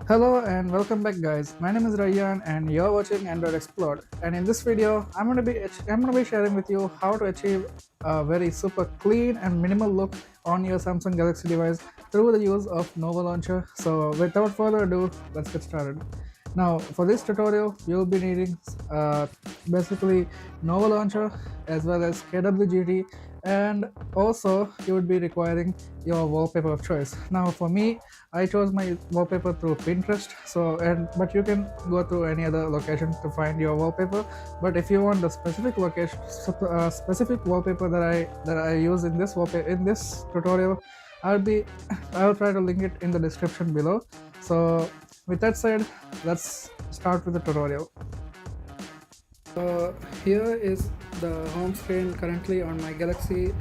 Hello and welcome back, guys. My name is Rayyan and you're watching Android Explored. And in this video, I'm gonna be sharing with you how to achieve a very super clean and minimal look on your Samsung Galaxy device through the use of Nova Launcher. So without further ado, let's get started. Now, for this tutorial, you'll be needing basically Nova Launcher as well as KWGT, and also you would be requiring your wallpaper of choice. Now, for me, I chose my wallpaper through Pinterest. But you can go through any other location to find your wallpaper. But if you want the specific location, specific wallpaper that I use in this tutorial, I'll be I'll try to link it in the description below. So with that said, let's start with the tutorial. Here is the home screen currently on my Galaxy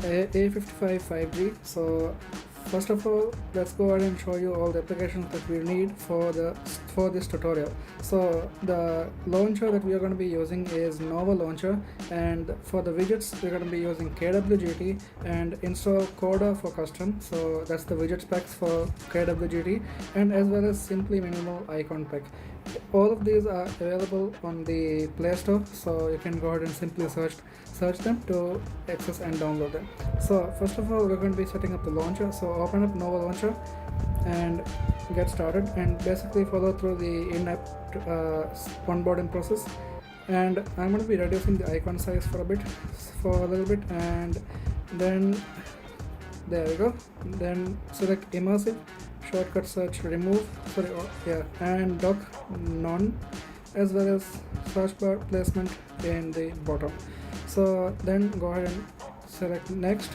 A55 5G. So first of all, let's go ahead and show you all the applications that we need for this tutorial. So the launcher that we are going to be using is Nova Launcher, and for the widgets we're going to be using KWGT and install Coda for custom. So that's the widget specs for KWGT, and as well as Simply Minimal Icon Pack. All of these are available on the Play Store, so you can go ahead and simply search them to access and download them. So first of all, we're going to be setting up the launcher. So open up Nova Launcher and get started, and basically follow through the in-app onboarding process. And I'm going to be reducing the icon size for a little bit, and then there we go. Then select immersive, shortcut search remove, and dock none, as well as search bar placement in the bottom. So then go ahead and select next,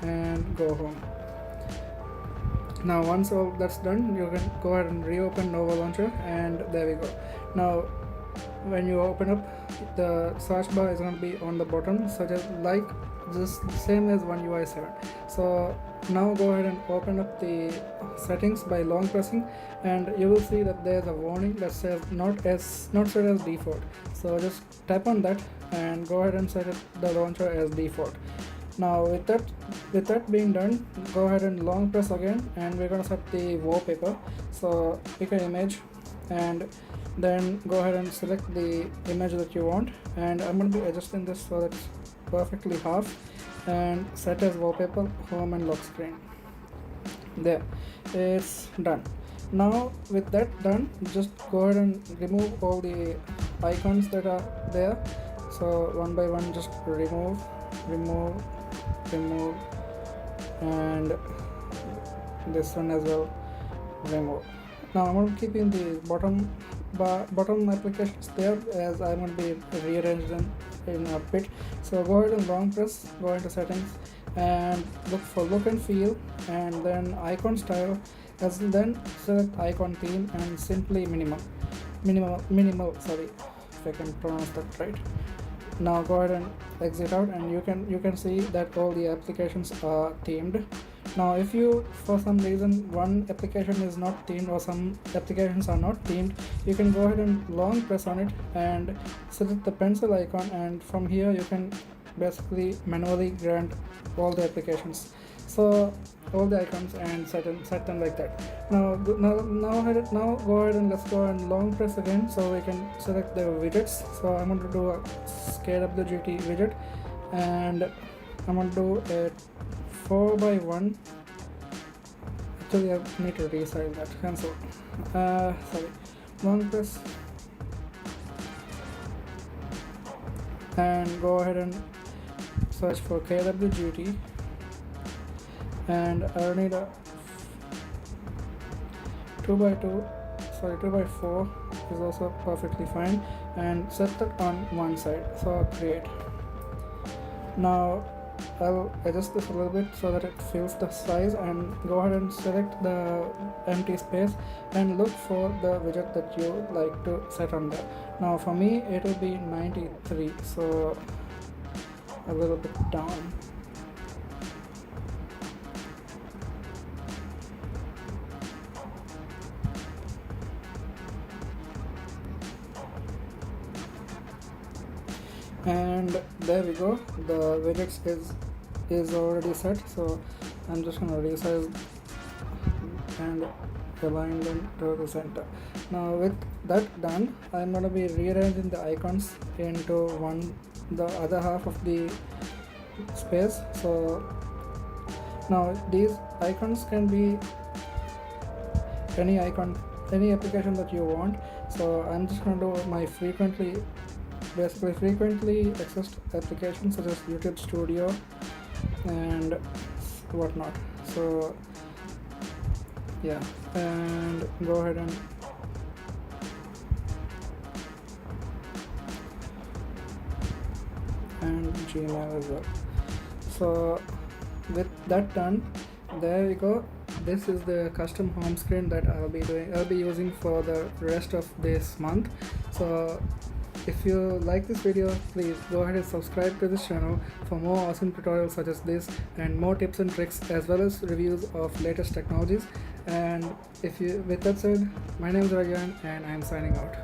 and go home. Now once all that's done, you can go ahead and reopen Nova Launcher, and there we go. Now when you open up, the search bar is going to be on the bottom, such as like just same as One UI 7. So now go ahead and open up the settings by long pressing, and you will see that there's a warning that says not set as default. So just tap on that and go ahead and set the launcher as default. Now with that being done, go ahead and long press again, and we're going to set the wallpaper. So pick an image and then go ahead and select the image that you want, and I'm going to be adjusting this so that it's perfectly half, and set as wallpaper, home and lock screen. There, it's done. Now with that done, just go ahead and remove all the icons that are there. So one by one, just remove, and this one as well, remove. Now I'm going to keep in the bottom applications there, as I'm going to be rearrange them in a bit. So go ahead and long press, go into settings, and look for look and feel, and then icon style, then select icon theme and Simply minimal, sorry if I can pronounce that right. Now go ahead and exit out, and you can see that all the applications are themed. Now if you, for some reason, one application is not themed or some applications are not themed, you can go ahead and long press on it and select the pencil icon, and from here you can basically manually grant all the applications, so all the icons, and set them like that. Now go ahead and let's go and long press again, so we can select the widgets. So I'm going to do a KWGT widget, and I'm going to do a 4x1. Actually, I need to resize that. Cancel. Sorry. Long press and go ahead and search for KWGT, and I need a 2x4 is also perfectly fine, and set that on one side. So create. Now I'll adjust this a little bit so that it fills the size, and go ahead and select the empty space and look for the widget that you like to set on there. Now for me it will be 93, so a little bit down. And there we go, the widgets is already set. So I'm just gonna resize and align them to the center. Now with that done, I'm going to be rearranging the icons into the other half of the space. So now these icons can be any icon, any application that you want. So I'm just going to do my frequently accessed applications such as YouTube Studio and whatnot. So yeah, and go ahead and Gmail as well. So with that done, there we go. This is the custom home screen that I'll be using for the rest of this month. So if you like this video, please go ahead and subscribe to this channel for more awesome tutorials such as this and more tips and tricks as well as reviews of latest technologies. And with that said, my name is Rajan and I'm signing out.